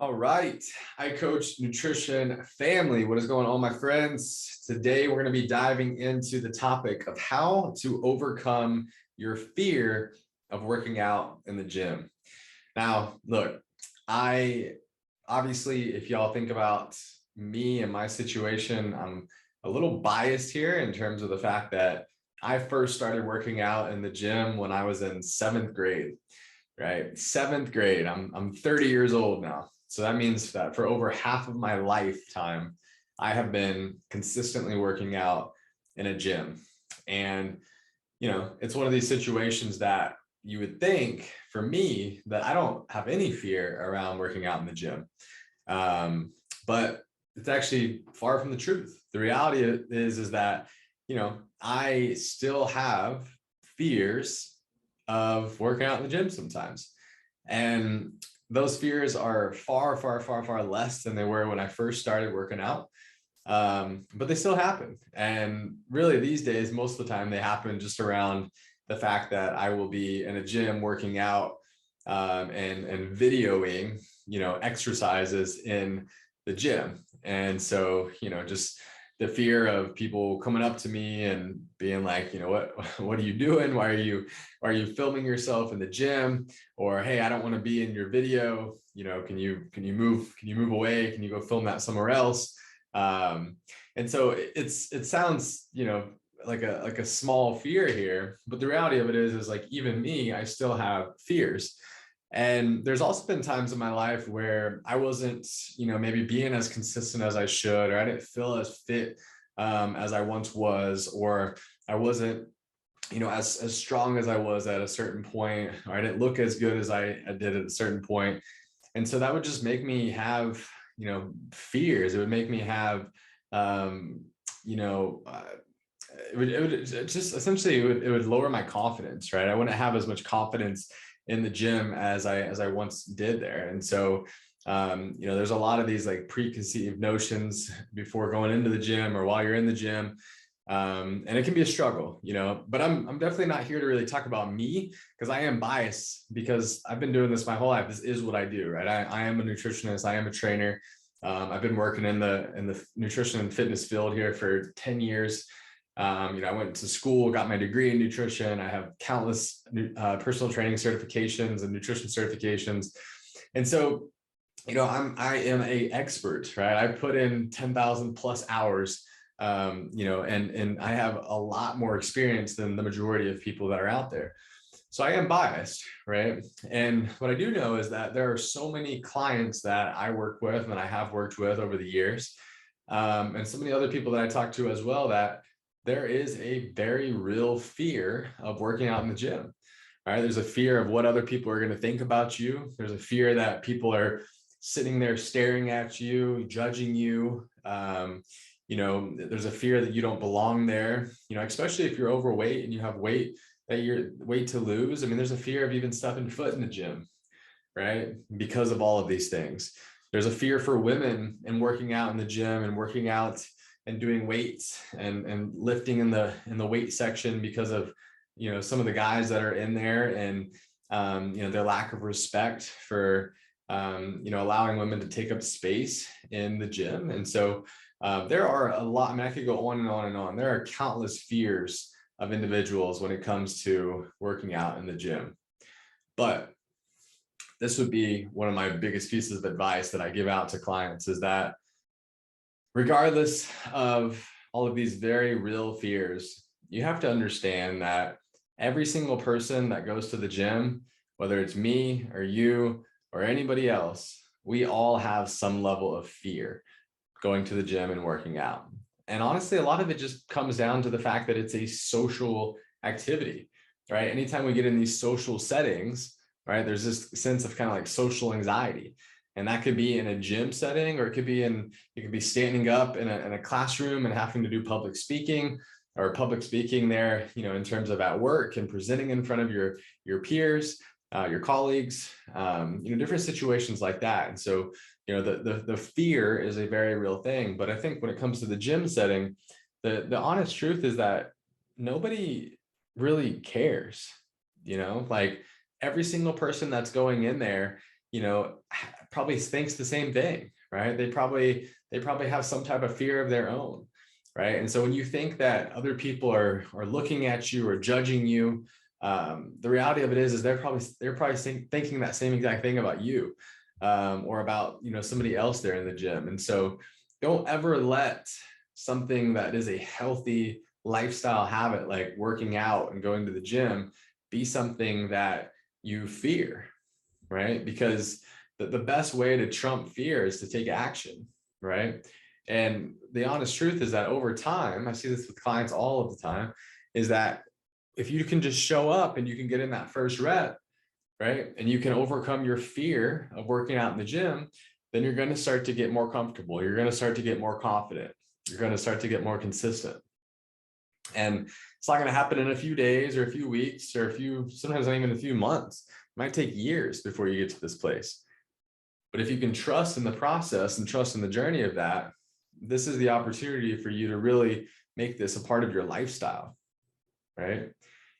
All right. I coach nutrition family. What is going on, my friends? Today, we're going to be diving into the topic of how to overcome your fear of working out in the gym. Now, look, I obviously, if y'all think about me and my situation, I'm a little biased here in terms of the fact that I first started working out in the gym when I was in seventh grade, right? Seventh grade. I'm 30 years old now. So that means that for over half of my lifetime, I have been consistently working out in a gym. And, it's one of these situations that you would think for me that I don't have any fear around working out in the gym. But it's actually far from the truth. The reality is that, I still have fears of working out in the gym sometimes. And those fears are far, far, far, far less than they were when I first started working out. But they still happen. And really these days, most of the time they happen just around the fact that I will be in a gym working out and videoing, exercises in the gym. And so, just the fear of people coming up to me and being like, what are you doing? Why are you filming yourself in the gym? Or, hey, I don't want to be in your video. Can you move away? Can you go film that somewhere else? And so it sounds, like a small fear here, but the reality of it is like, even me, I still have fears. And there's also been times in my life where I wasn't, maybe being as consistent as I should, or I didn't feel as fit as I once was, or I wasn't, as strong as I was at a certain point, or I didn't look as good as I did at a certain point. And so that would just make me have, fears. It would make me have, you know, uh, it would just essentially it would lower my confidence, right? I wouldn't have as much confidence in the gym as I once did there. And so there's a lot of these like preconceived notions before going into the gym or while you're in the gym. And it can be a struggle, but I'm definitely not here to really talk about me, because I am biased, because I've been doing this my whole life. This is what I do, right? I am a nutritionist. I am a trainer. I've been working in the nutrition and fitness field here for 10 years. I went to school, got my degree in nutrition. I have countless personal training certifications and nutrition certifications. And so, I am a expert, right? I put in 10,000 plus hours, and I have a lot more experience than the majority of people that are out there. So I am biased, right? And what I do know is that there are so many clients that I work with and I have worked with over the years, and so many other people that I talk to as well, that there is a very real fear of working out in the gym. All right. There's a fear of what other people are going to think about you. There's a fear that people are sitting there staring at you, judging you. There's a fear that you don't belong there, especially if you're overweight and you have weight that you're weight to lose. I mean, there's a fear of even stepping foot in the gym, right? Because of all of these things. There's a fear for women in working out in the gym and working out and doing weights and lifting in the weight section, because of some of the guys that are in there, and their lack of respect for allowing women to take up space in the gym. And so there are a lot. I mean, I could go on and on and on. There are countless fears of individuals when it comes to working out in the gym. But this would be one of my biggest pieces of advice that I give out to clients, is that regardless of all of these very real fears, you have to understand that every single person that goes to the gym, whether it's me or you or anybody else, we all have some level of fear going to the gym and working out. And honestly, a lot of it just comes down to the fact that it's a social activity, right? Anytime we get in these social settings, right, there's this sense of kind of like social anxiety. And that could be in a gym setting, or you could be standing up in a classroom and having to do public speaking, or public speaking there, in terms of at work and presenting in front of your peers, your colleagues, different situations like that. And so, the fear is a very real thing. But I think when it comes to the gym setting, the honest truth is that nobody really cares, like every single person that's going in there, probably thinks the same thing, right? They probably have some type of fear of their own, right? And so when you think that other people are looking at you or judging you, the reality of it is they're probably thinking that same exact thing about you, or about somebody else there in the gym. And so don't ever let something that is a healthy lifestyle habit like working out and going to the gym be something that you fear, right? Because the best way to trump fear is to take action, right? And the honest truth is that over time, I see this with clients all of the time, is that if you can just show up and you can get in that first rep, right? And you can overcome your fear of working out in the gym, then you're going to start to get more comfortable. You're going to start to get more confident. You're going to start to get more consistent. And it's not going to happen in a few days or a few weeks or sometimes not even a few months. It might take years before you get to this place. But if you can trust in the process and trust in the journey of that, this is the opportunity for you to really make this a part of your lifestyle, right?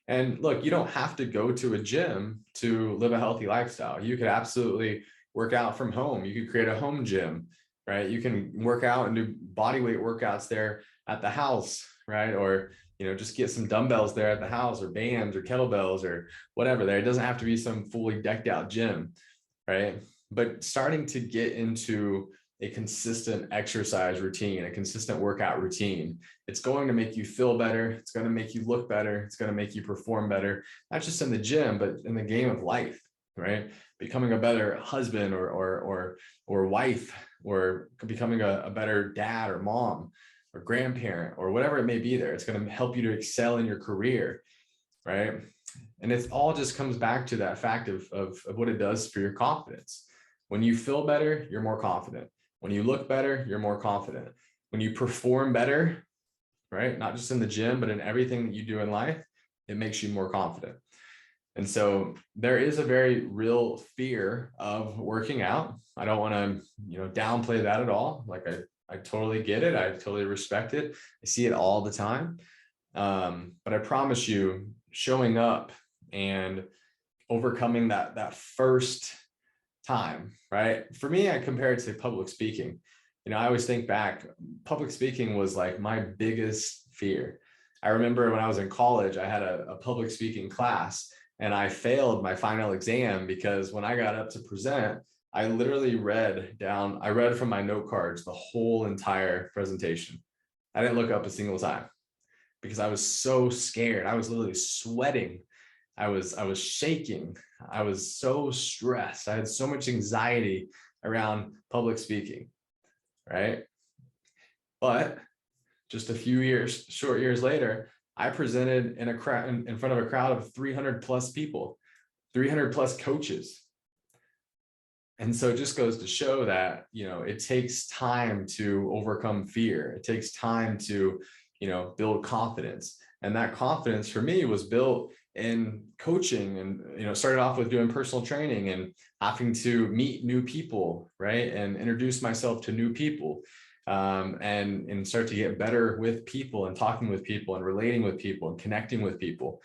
And look, you don't have to go to a gym to live a healthy lifestyle. You could absolutely work out from home. You could create a home gym, right? You can work out and do body weight workouts there at the house, right? Or, just get some dumbbells there at the house, or bands or kettlebells or whatever there. It doesn't have to be some fully decked out gym, right? But starting to get into a consistent exercise routine, a consistent workout routine, it's going to make you feel better. It's going to make you look better. It's going to make you perform better, not just in the gym, but in the game of life, right? Becoming a better husband or wife, or becoming a better dad or mom or grandparent or whatever it may be there. It's going to help you to excel in your career, right? And it all just comes back to that fact of what it does for your confidence. When you feel better, you're more confident. When you look better, you're more confident. When you perform better, right? Not just in the gym, but in everything that you do in life, it makes you more confident. And so there is a very real fear of working out. I don't want to, downplay that at all. Like I totally get it. I totally respect it. I see it all the time. But I promise you, showing up and overcoming that first time, right? For me, I compare it to public speaking. I always think back, public speaking was like my biggest fear. I remember when I was in college, I had a public speaking class and I failed my final exam because when I got up to present, I literally read from my note cards the whole entire presentation. I didn't look up a single time because I was so scared. I was literally sweating. I was shaking. I was so stressed. I had so much anxiety around public speaking, right? But just a few short years later, I presented in front of a crowd of 300 plus people, 300 plus coaches. And so it just goes to show that, it takes time to overcome fear. It takes time to, build confidence. And that confidence for me was built in coaching and, started off with doing personal training and having to meet new people, right? And introduce myself to new people, and start to get better with people and talking with people and relating with people and connecting with people.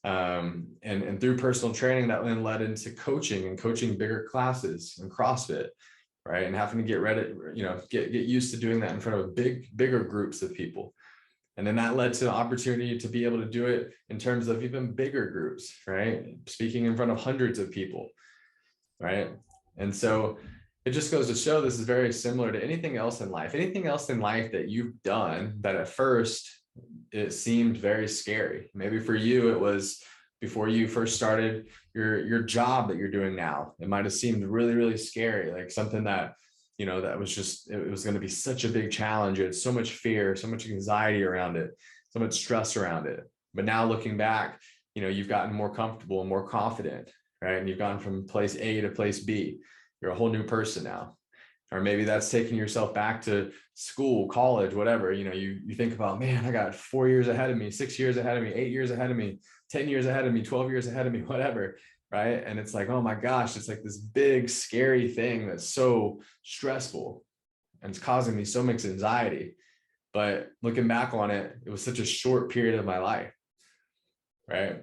And through personal training, that then led into coaching and coaching bigger classes and CrossFit, right? And having to get ready, get used to doing that in front of bigger groups of people. And then that led to the opportunity to be able to do it in terms of even bigger groups, right? Speaking in front of hundreds of people, right? And so it just goes to show this is very similar to anything else in life. Anything else in life that you've done that at first it seemed very scary. Maybe for you, it was before you first started your job that you're doing now. It might have seemed really, really scary, like something that, that was just, it was going to be such a big challenge. You had so much fear, so much anxiety around it, so much stress around it. But now looking back, you've gotten more comfortable and more confident, right? And you've gone from place A to place B. You're a whole new person now. Or maybe that's taking yourself back to school, college, whatever. You think about, man, I got 4 years ahead of me, 6 years ahead of me, 8 years ahead of me, 10 years ahead of me, 12 years ahead of me, whatever, right? And it's like, oh my gosh, it's like this big, scary thing that's so stressful and it's causing me so much anxiety. But looking back on it, it was such a short period of my life, right?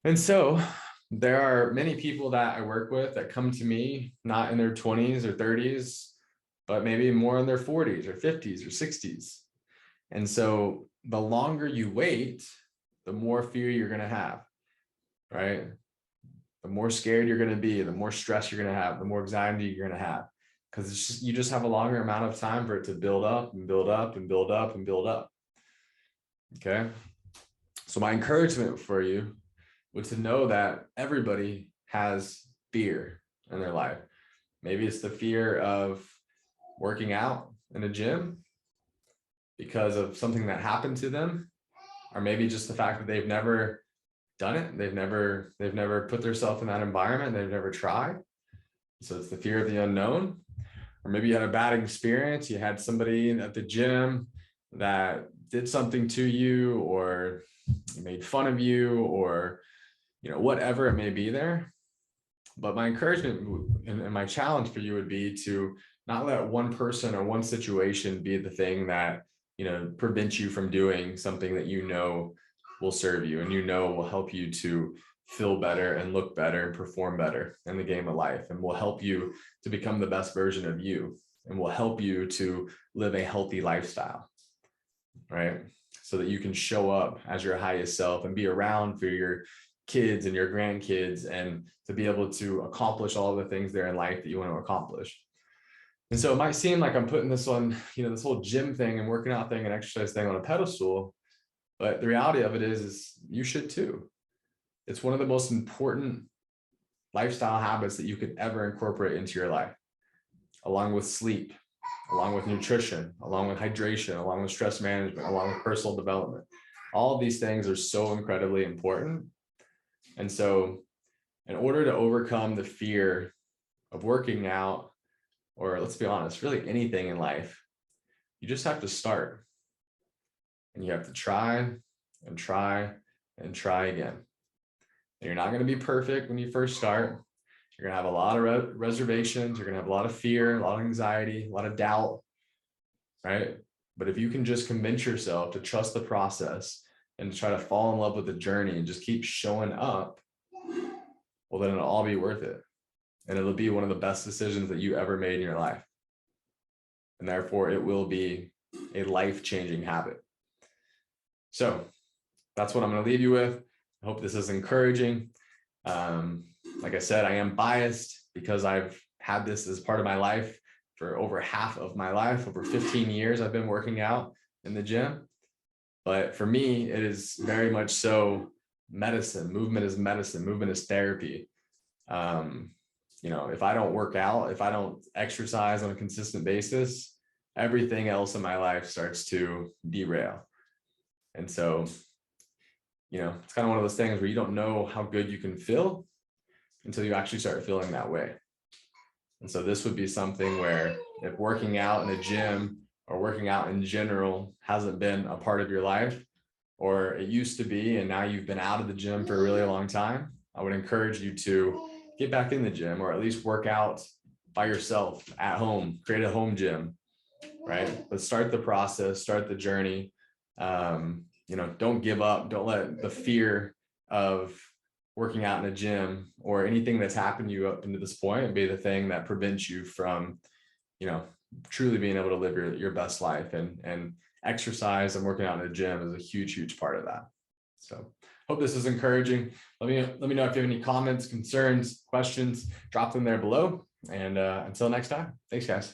And so there are many people that I work with that come to me not in their 20s or 30s, but maybe more in their 40s or 50s or 60s. And so the longer you wait, the more fear you're going to have, right? The more scared you're going to be, the more stress you're going to have, the more anxiety you're going to have, because you just have a longer amount of time for it to build up and build up and build up and build up. Okay. So my encouragement for you was to know that everybody has fear in their life. Maybe it's the fear of working out in a gym because of something that happened to them, or maybe just the fact that they've never done it. They've never put themselves in that environment. They've never tried. So it's the fear of the unknown. Or maybe you had a bad experience. You had somebody at the gym that did something to you, or made fun of you, or whatever it may be there. But my encouragement and my challenge for you would be to not let one person or one situation be the thing that prevents you from doing something that will serve you and will help you to feel better and look better and perform better in the game of life, and will help you to become the best version of you, and will help you to live a healthy lifestyle, right? So that you can show up as your highest self and be around for your kids and your grandkids, and to be able to accomplish all the things there in life that you want to accomplish. And so it might seem like I'm putting this on, this whole gym thing and working out thing and exercise thing on a pedestal, but the reality of it is you should too. It's one of the most important lifestyle habits that you could ever incorporate into your life, along with sleep, along with nutrition, along with hydration, along with stress management, along with personal development. All of these things are so incredibly important. And so in order to overcome the fear of working out, or let's be honest, really anything in life, you just have to start. And you have to try and try and try again. And you're not going to be perfect when you first start. You're going to have a lot of reservations. You're going to have a lot of fear, a lot of anxiety, a lot of doubt, right? But if you can just convince yourself to trust the process and try to fall in love with the journey and just keep showing up, well, then it'll all be worth it. And it'll be one of the best decisions that you ever made in your life. And therefore, it will be a life-changing habit. So that's what I'm going to leave you with. I hope this is encouraging. Like I said, I am biased because I've had this as part of my life for over half of my life. Over 15 years, I've been working out in the gym. But for me, it is very much so medicine. Movement is medicine. Movement is therapy. If I don't work out, if I don't exercise on a consistent basis, everything else in my life starts to derail. And so, it's kind of one of those things where you don't know how good you can feel until you actually start feeling that way. And so this would be something where if working out in a gym or working out in general hasn't been a part of your life, or it used to be, and now you've been out of the gym for a really long time, I would encourage you to get back in the gym, or at least work out by yourself at home, create a home gym, right? But start the process, start the journey. Don't give up. Don't let the fear of working out in a gym or anything that's happened to you up into this point be the thing that prevents you from, truly being able to live your best life. And exercise and working out in a gym is a huge, huge part of that. So hope this is encouraging. Let me know if you have any comments, concerns, questions, drop them there below. And until next time, thanks guys.